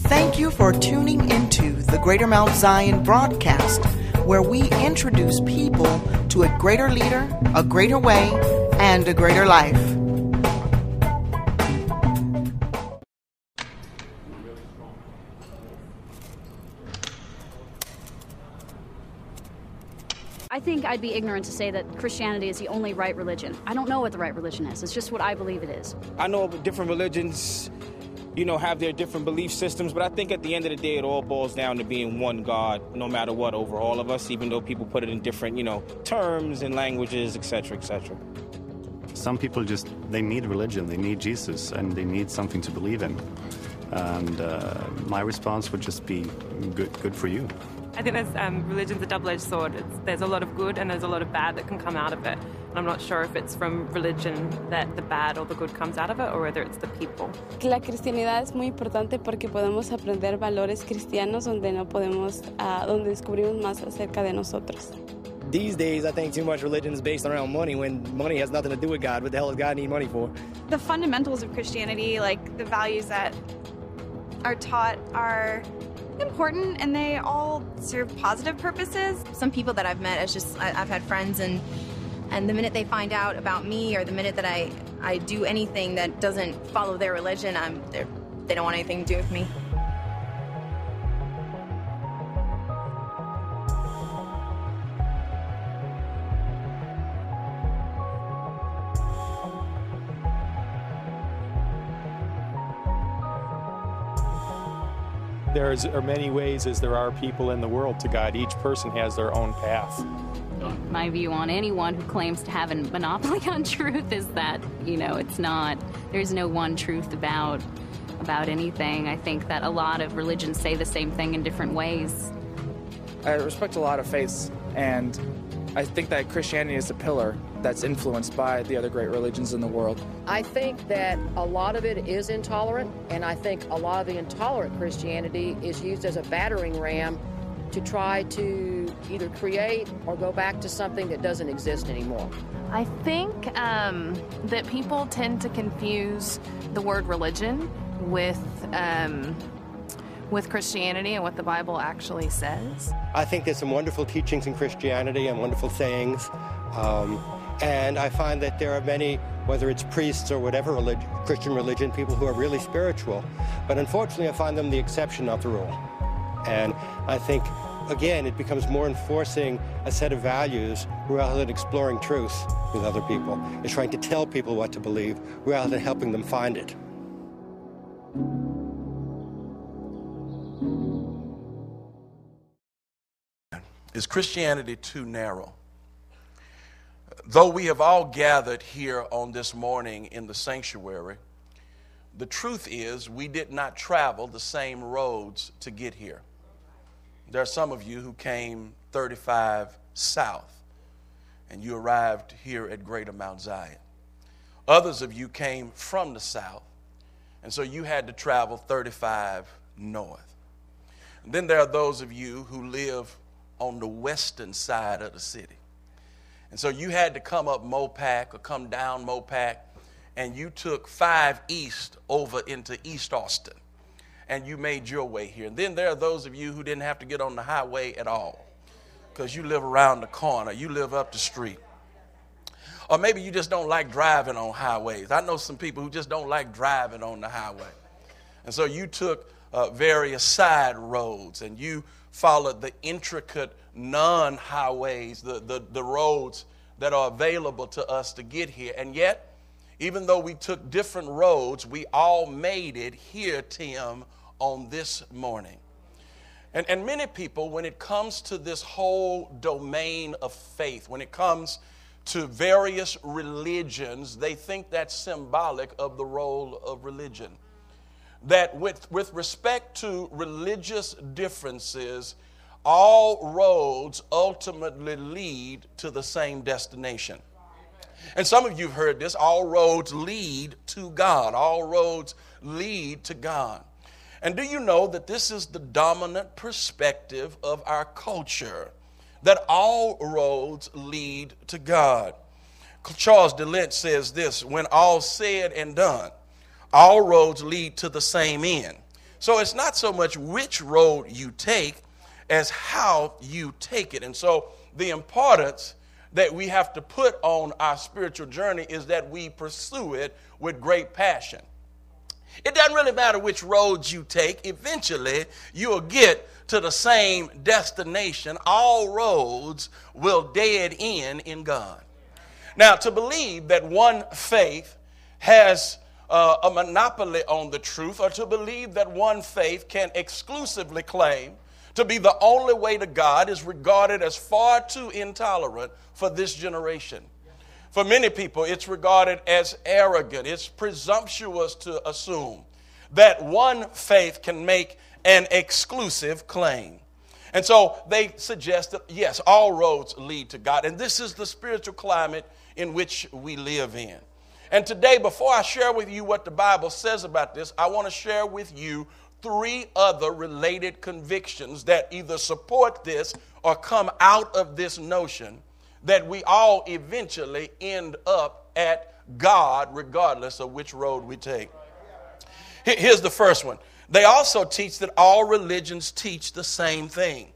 Thank you for tuning into the Greater Mount Zion broadcast, where we introduce people to a greater leader, a greater way, and a greater life. I think I'd be ignorant to say that Christianity is the only right religion. I don't know what the right religion is. It's just what I believe it is. I know different religions, have their different belief systems, but I think at the end of the day, it all boils down to being one God, no matter what, over all of us, even though people put it in different, terms and languages, etc., etc. Some people they need religion, they need Jesus, and they need something to believe in. And my response would just be good for you. I think religion's a double-edged sword. There's a lot of good and there's a lot of bad that can come out of it. And I'm not sure if it's from religion that the bad or the good comes out of it, or whether it's the people. La cristianidad es muy importante porque podemos aprender valores cristianos donde donde descubrimos más acerca de nosotros. These days, I think too much religion is based around money, when money has nothing to do with God. What the hell does God need money for? The fundamentals of Christianity, like the values that are taught, are important, and they all serve positive purposes. Some people that I've met, I've had friends, and the minute they find out about me, or the minute that I do anything that doesn't follow their religion, they don't want anything to do with me. There are many ways as there are people in the world to God. Each person has their own path. My view on anyone who claims to have a monopoly on truth is that, there's no one truth about anything. I think that a lot of religions say the same thing in different ways. I respect a lot of faiths, and I think that Christianity is a pillar that's influenced by the other great religions in the world. I think that a lot of it is intolerant, and I think a lot of the intolerant Christianity is used as a battering ram to try to either create or go back to something that doesn't exist anymore. I think that people tend to confuse the word religion with Christianity and what the Bible actually says. I think there's some wonderful teachings in Christianity and wonderful sayings. And I find that there are many, whether it's priests or whatever Christian religion, people who are really spiritual. But unfortunately, I find them the exception, not the rule. And I think, again, it becomes more enforcing a set of values rather than exploring truth with other people. It's trying to tell people what to believe rather than helping them find it. Is Christianity too narrow? Though we have all gathered here on this morning in the sanctuary, the truth is we did not travel the same roads to get here. There are some of you who came 35 south and you arrived here at Greater Mount Zion. Others of you came from the south, and so you had to travel 35 north. And then there are those of you who live on the western side of the city. And so you had to come up Mopac or come down Mopac, and you took 5 east over into East Austin, and you made your way here. And then there are those of you who didn't have to get on the highway at all because you live around the corner, you live up the street. Or maybe you just don't like driving on highways. I know some people who just don't like driving on the highway. And so you took various side roads, and you followed the intricate non-highways, the roads that are available to us to get here. And yet, even though we took different roads, we all made it here, Tim, on this morning. And many people, when it comes to this whole domain of faith, when it comes to various religions, they think that's symbolic of the role of religion. That with respect to religious differences, all roads ultimately lead to the same destination. And some of you have heard this, all roads lead to God. All roads lead to God. And do you know that this is the dominant perspective of our culture, that all roads lead to God? Charles DeLint says this: when all's said and done, all roads lead to the same end. So it's not so much which road you take as how you take it. And so the importance that we have to put on our spiritual journey is that we pursue it with great passion. It doesn't really matter which roads you take. Eventually, you'll get to the same destination. All roads will dead end in God. Now, to believe that one faith has a monopoly on the truth, or to believe that one faith can exclusively claim to be the only way to God, is regarded as far too intolerant for this generation. For many people, it's regarded as arrogant. It's presumptuous to assume that one faith can make an exclusive claim. And so they suggest that, yes, all roads lead to God. And this is the spiritual climate in which we live in. And today, before I share with you what the Bible says about this, I want to share with you 3 other related convictions that either support this or come out of this notion that we all eventually end up at God regardless of which road we take. Here's the first one. They also teach that all religions teach the same thing.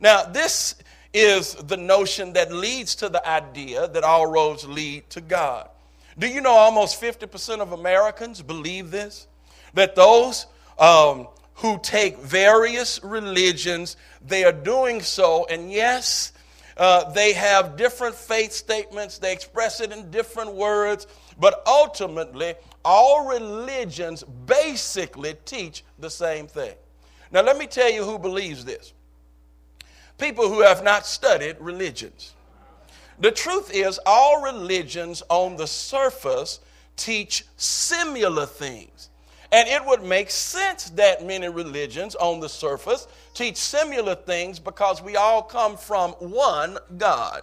Now, this is the notion that leads to the idea that all roads lead to God. Do you know almost 50% of Americans believe this? That those who take various religions, they are doing so, and yes, they have different faith statements, they express it in different words, but ultimately, all religions basically teach the same thing. Now, let me tell you who believes this. People who have not studied religions. The truth is, all religions on the surface teach similar things. And it would make sense that many religions on the surface teach similar things because we all come from one God.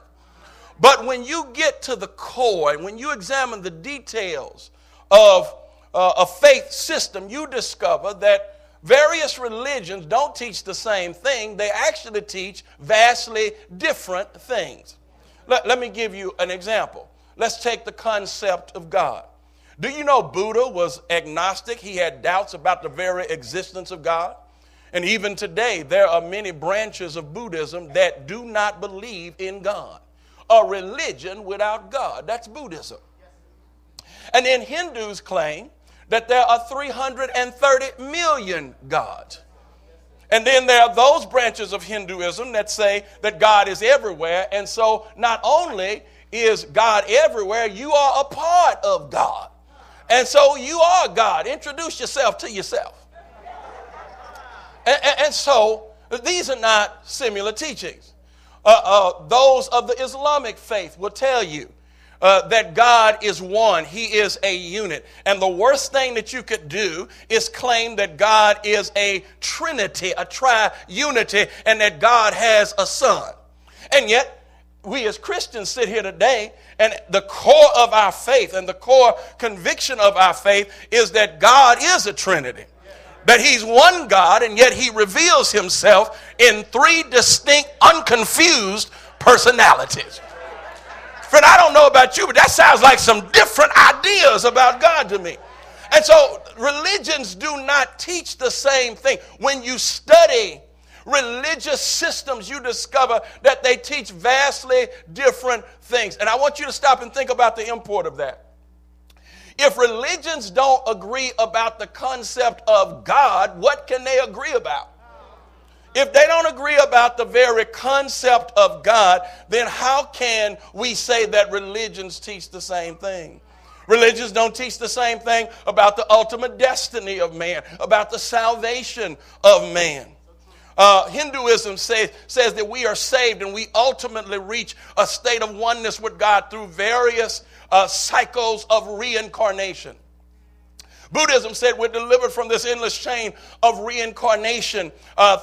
But when you get to the core and when you examine the details of a faith system, you discover that various religions don't teach the same thing. They actually teach vastly different things. Let me give you an example. Let's take the concept of God. Do you know Buddha was agnostic? He had doubts about the very existence of God. And even today, there are many branches of Buddhism that do not believe in God. A religion without God, that's Buddhism. And then Hindus claim that there are 330 million gods. And then there are those branches of Hinduism that say that God is everywhere. And so not only is God everywhere, you are a part of God. And so you are God. Introduce yourself to yourself. And so these are not similar teachings. Those of the Islamic faith will tell you that God is one. He is a unit. And the worst thing that you could do is claim that God is a trinity, a tri-unity, and that God has a son. And yet, we as Christians sit here today, and the core of our faith and the core conviction of our faith is that God is a trinity. That he's one God, and yet he reveals himself in 3 distinct, unconfused personalities. Friend, I don't know about you, but that sounds like some different ideas about God to me. And so religions do not teach the same thing. When you study religious systems, you discover that they teach vastly different things. And I want you to stop and think about the import of that. If religions don't agree about the concept of God, what can they agree about? If they don't agree about the very concept of God, then how can we say that religions teach the same thing? Religions don't teach the same thing about the ultimate destiny of man, about the salvation of man. Hinduism says that we are saved and we ultimately reach a state of oneness with God through various cycles of reincarnation. Buddhism said we're delivered from this endless chain of reincarnation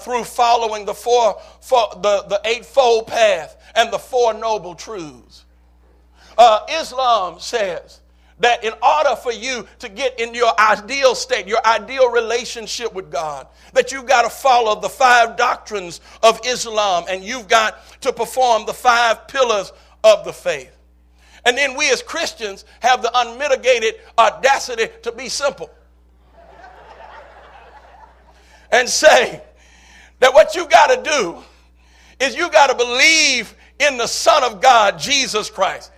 through following the eightfold path and the 4 noble truths. Islam says that in order for you to get in your ideal state, your ideal relationship with God, that you've got to follow the 5 doctrines of Islam and you've got to perform the 5 pillars of the faith. And then we as Christians have the unmitigated audacity to be simple. and say that what you got to do is you got to believe in the Son of God, Jesus Christ,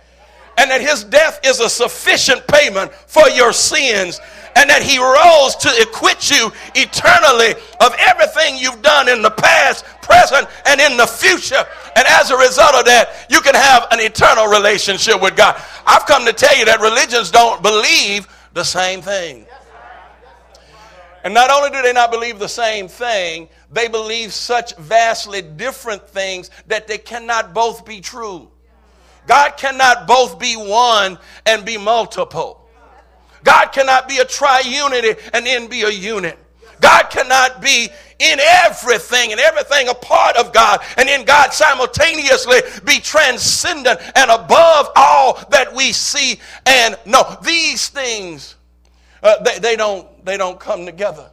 and that his death is a sufficient payment for your sins, and that he rose to acquit you eternally of everything you've done in the past, present, and in the future. And as a result of that, you can have an eternal relationship with God. I've come to tell you that religions don't believe the same thing. And not only do they not believe the same thing, they believe such vastly different things that they cannot both be true. God cannot both be one and be multiple. God cannot be a triunity and then be a unit. God cannot be in everything and everything a part of God, and then God simultaneously be transcendent and above all that we see and know. These things, they don't come together.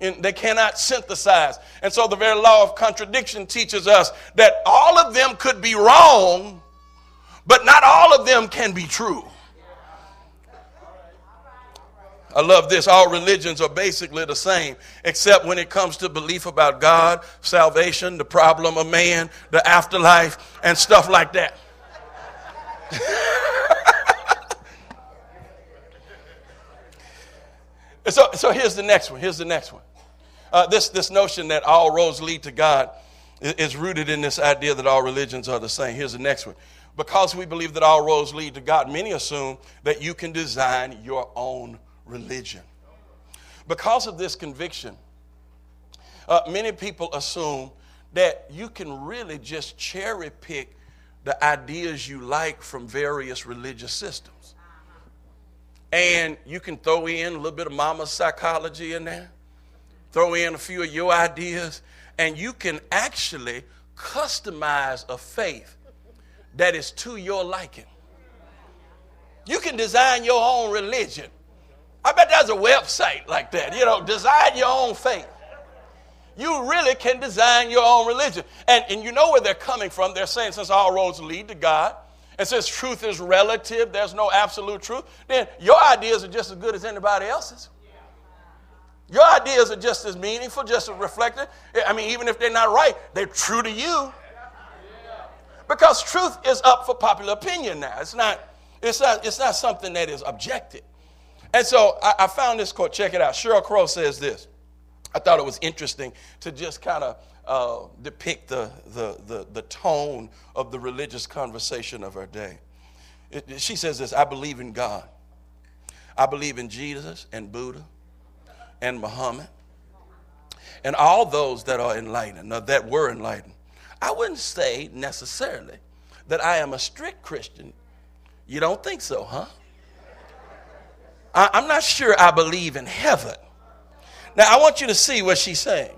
And they cannot synthesize. And so the very law of contradiction teaches us that all of them could be wrong, but not all of them can be true. I love this. All religions are basically the same, except when it comes to belief about God, salvation, the problem of man, the afterlife, and stuff like that. So here's the next one. This notion that all roads lead to God is rooted in this idea that all religions are the same. Here's the next one. Because we believe that all roads lead to God, many assume that you can design your own religion. Because of this conviction, many people assume that you can really just cherry pick the ideas you like from various religious systems. And you can throw in a little bit of mama's psychology in there, throw in a few of your ideas, and you can actually customize a faith that is to your liking. You can design your own religion. I bet there's a website like that. Design your own faith. You really can design your own religion. And you know where they're coming from. They're saying since all roads lead to God, and since truth is relative, there's no absolute truth, then your ideas are just as good as anybody else's. Your ideas are just as meaningful, just as reflective. I mean, even if they're not right, they're true to you. Because truth is up for popular opinion now. It's not something that is objective. And so I found this quote. Check it out. Sheryl Crow says this. I thought it was interesting to just kind of depict the tone of the religious conversation of her day. She says this: I believe in God. I believe in Jesus and Buddha and Muhammad and all those that are enlightened, or that were enlightened. I wouldn't say necessarily that I am a strict Christian. You don't think so, huh? I'm not sure I believe in heaven. Now, I want you to see what she's saying.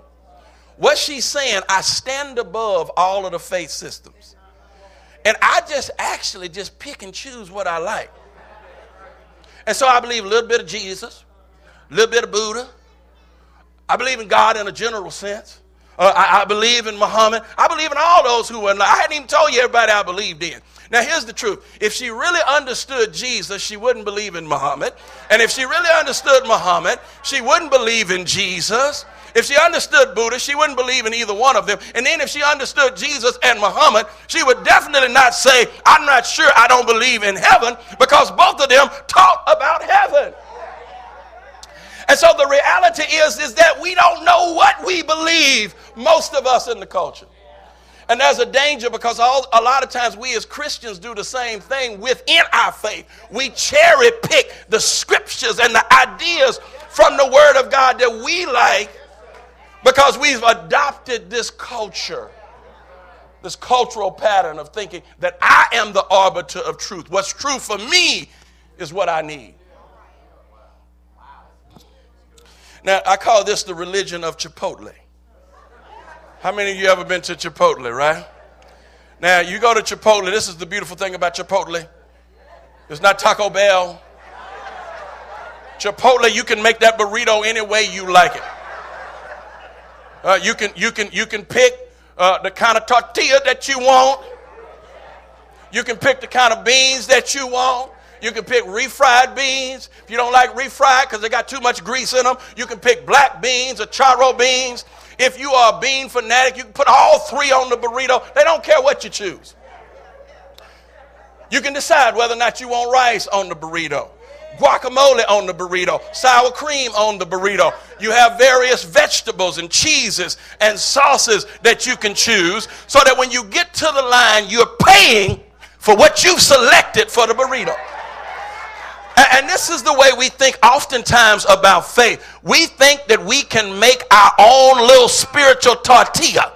What she's saying, I stand above all of the faith systems. And I just pick and choose what I like. And so I believe a little bit of Jesus, a little bit of Buddha. I believe in God in a general sense. I believe in Muhammad. I believe in all those who were enlightened. I hadn't even told you everybody I believed in. Now, here's the truth. If she really understood Jesus, she wouldn't believe in Muhammad. And if she really understood Muhammad, she wouldn't believe in Jesus. If she understood Buddha, she wouldn't believe in either one of them. And then if she understood Jesus and Muhammad, she would definitely not say, I'm not sure I don't believe in heaven, because both of them taught about heaven. And so the reality is that we don't know what we believe, most of us in the culture. And there's a danger, because a lot of times we as Christians do the same thing within our faith. We cherry pick the scriptures and the ideas from the Word of God that we like, because we've adopted this culture, this cultural pattern of thinking that I am the arbiter of truth. What's true for me is what I need. Now, I call this the religion of Chipotle. How many of you ever been to Chipotle, right? Now, you go to Chipotle. This is the beautiful thing about Chipotle. It's not Taco Bell. Chipotle, you can make that burrito any way you like it. You can pick the kind of tortilla that you want. You can pick the kind of beans that you want. You can pick refried beans. If you don't like refried because they got too much grease in them, you can pick black beans or charro beans. If you are a bean fanatic, you can put all three on the burrito. They don't care what you choose. You can decide whether or not you want rice on the burrito, guacamole on the burrito, sour cream on the burrito. You have various vegetables and cheeses and sauces that you can choose so that when you get to the line, you're paying for what you've selected for the burrito. And this is the way we think oftentimes about faith. We think that we can make our own little spiritual tortilla.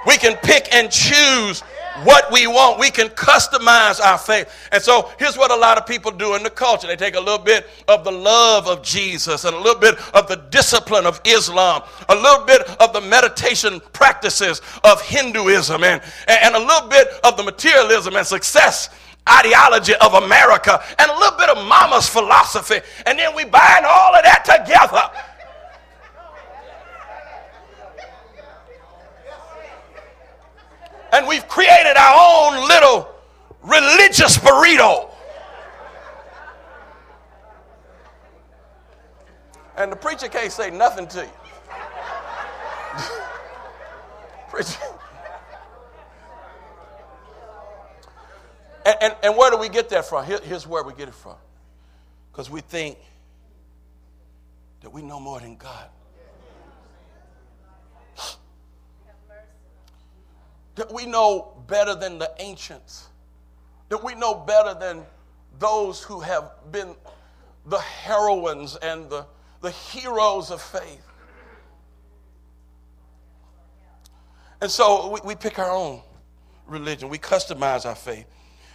We can pick and choose what we want. We can customize our faith. And so here's what a lot of people do in the culture. They take a little bit of the love of Jesus and a little bit of the discipline of Islam, a little bit of the meditation practices of Hinduism, and a little bit of the materialism and success ideology of America, and a little bit of mama's philosophy, and then we bind all of that together. And we've created our own little religious burrito. And the preacher can't say nothing to you. Preacher. And where do we get that from? Here's where we get it from. Because we think that we know more than God. That we know better than the ancients. That we know better than those who have been the heroines and the heroes of faith. And so we pick our own religion. We customize our faith.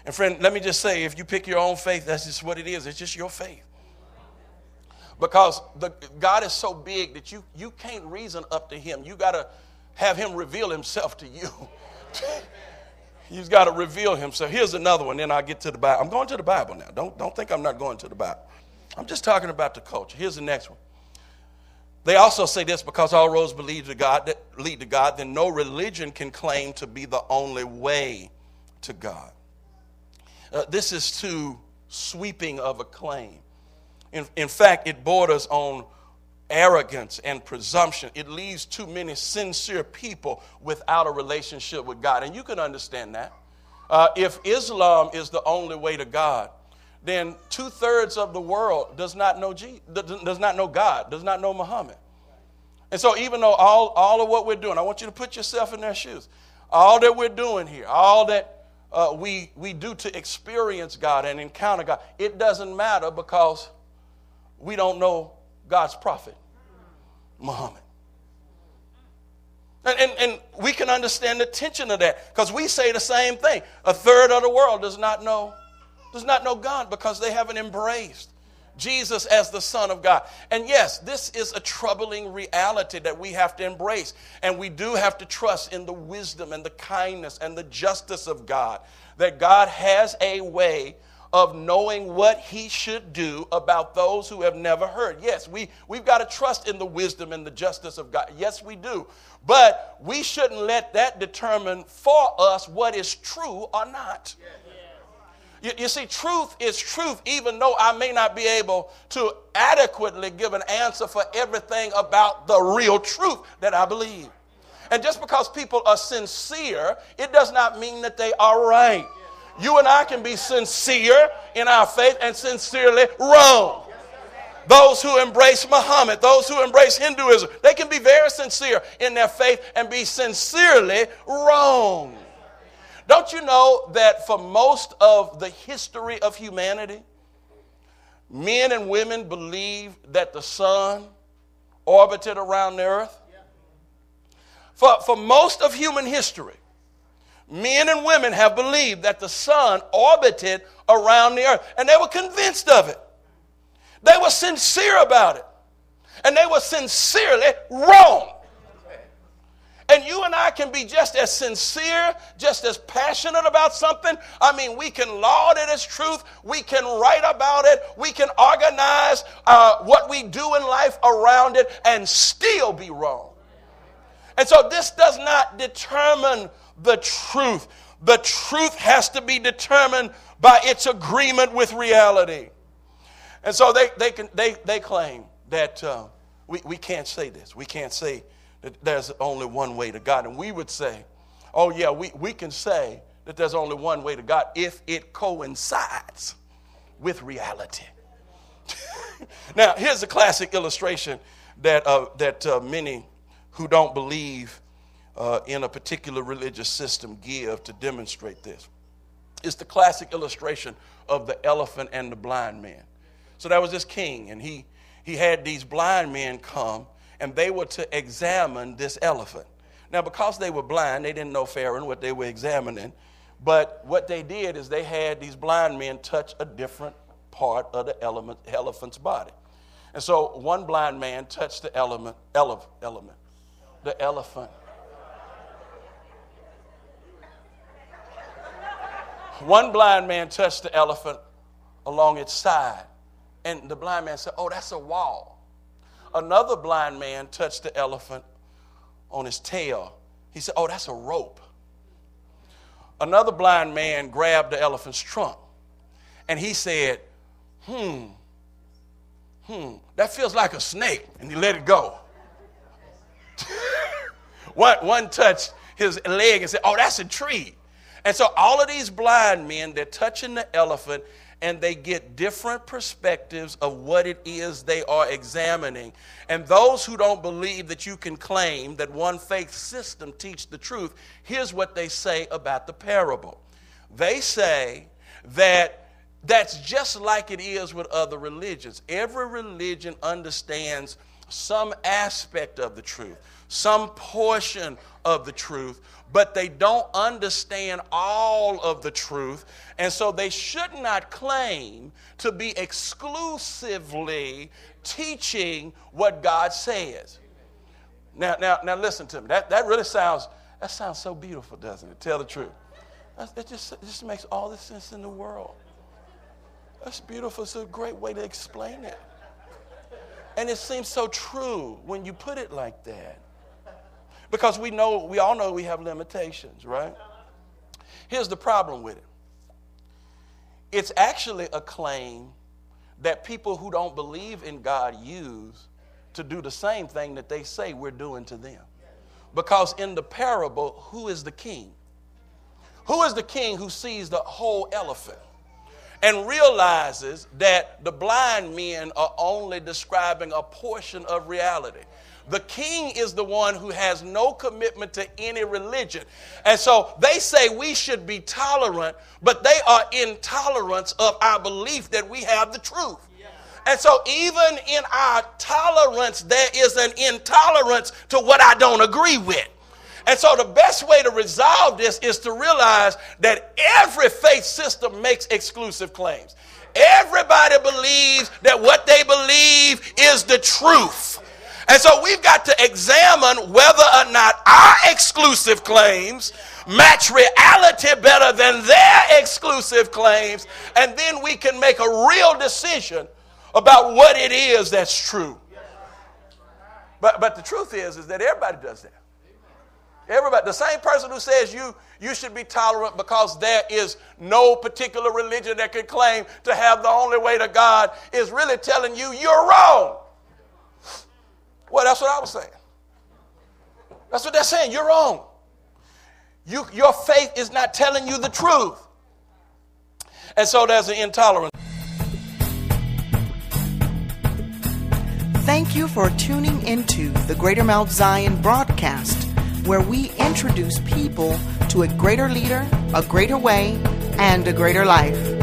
And friend, let me just say, if you pick your own faith, that's just what it is. It's just your faith. Because God is so big that you can't reason up to him. You got to have him reveal himself to you. He's got to reveal himself. Here's another one, then I'll get to the Bible. I'm going to the Bible now. Don't think I'm not going to the Bible. I'm just talking about the culture. Here's the next one. They also say this: because all roads lead to God, then no religion can claim to be the only way to God. This is too sweeping of a claim. In fact, it borders on arrogance and presumption. It leaves too many sincere people without a relationship with God. And you can understand that. If Islam is the only way to God, then 2/3 of the world does not know God, does not know Muhammad. And so even though all of what we're doing, I want you to put yourself in their shoes. All that we're doing here, all that we do to experience God and encounter God, it doesn't matter because we don't know God's prophet, Muhammad. And we can understand the tension of that because we say the same thing. 1/3 of the world does not know God because they haven't embraced Jesus as the Son of God. And yes, this is a troubling reality that we have to embrace. And we do have to trust in the wisdom and the kindness and the justice of God. That God has a way of knowing what he should do about those who have never heard. Yes, we've got to trust in the wisdom and the justice of God. Yes, we do. But we shouldn't let that determine for us what is true or not. You see, truth is truth, even though I may not be able to adequately give an answer for everything about the real truth that I believe. And just because people are sincere, it does not mean that they are right. You and I can be sincere in our faith and sincerely wrong. Those who embrace Muhammad, those who embrace Hinduism, they can be very sincere in their faith and be sincerely wrong. Don't you know that for most of the history of humanity, men and women believed that the sun orbited around the earth? For most of human history, men and women have believed that the sun orbited around the earth, and they were convinced of it. They were sincere about it, and they were sincerely wrong. And you and I can be just as sincere, just as passionate about something. I mean, we can laud it as truth. We can write about it. We can organize what we do in life around it and still be wrong. And so this does not determine the truth. The truth has to be determined by its agreement with reality. And so they claim that we can't say this. We can't say that there's only one way to God. And we would say, oh yeah, we can say that there's only one way to God if it coincides with reality. Now, here's a classic illustration that many who don't believe in a particular religious system give to demonstrate this. It's the classic illustration of the elephant and the blind man. So there was this king, and he had these blind men come, and they were to examine this elephant. Now, because they were blind, they didn't know fair and what they were examining. But what they did is they had these blind men touch a different part of the elephant's body. And so one blind man touched the elephant. One blind man touched the elephant along its side. And the blind man said, oh, that's a wall. Another blind man touched the elephant on his tail. He said, oh, that's a rope. Another blind man grabbed the elephant's trunk. And he said, that feels like a snake. And he let it go. One touched his leg and said, oh, that's a tree. And so all of these blind men, they're touching the elephant, and they get different perspectives of what it is they are examining. And those who don't believe that you can claim that one faith system teach the truth, here's what they say about the parable. They say that that's just like it is with other religions. Every religion understands some aspect of the truth, some portion of the truth, but they don't understand all of the truth, and so they should not claim to be exclusively teaching what God says. Now listen to me. That really sounds so beautiful, doesn't it? Tell the truth. It just makes all the sense in the world. That's beautiful. It's a great way to explain it. And it seems so true when you put it like that. Because we all know we have limitations, right? Here's the problem with it. It's actually a claim that people who don't believe in God use to do the same thing that they say we're doing to them. Because in the parable, who is the king? Who is the king who sees the whole elephant and realizes that the blind men are only describing a portion of reality? The king is the one who has no commitment to any religion. And so they say we should be tolerant, but they are intolerant of our belief that we have the truth. And so even in our tolerance, there is an intolerance to what I don't agree with. And so the best way to resolve this is to realize that every faith system makes exclusive claims. Everybody believes that what they believe is the truth. And so we've got to examine whether or not our exclusive claims match reality better than their exclusive claims. And then we can make a real decision about what it is that's true. But the truth is that everybody does that. Everybody, the same person who says you should be tolerant because there is no particular religion that can claim to have the only way to God is really telling you you're wrong. Well, that's what I was saying. That's what they're saying. You're wrong. Your faith is not telling you the truth. And so there's an intolerance. Thank you for tuning into the Greater Mount Zion broadcast, where we introduce people to a greater leader, a greater way, and a greater life.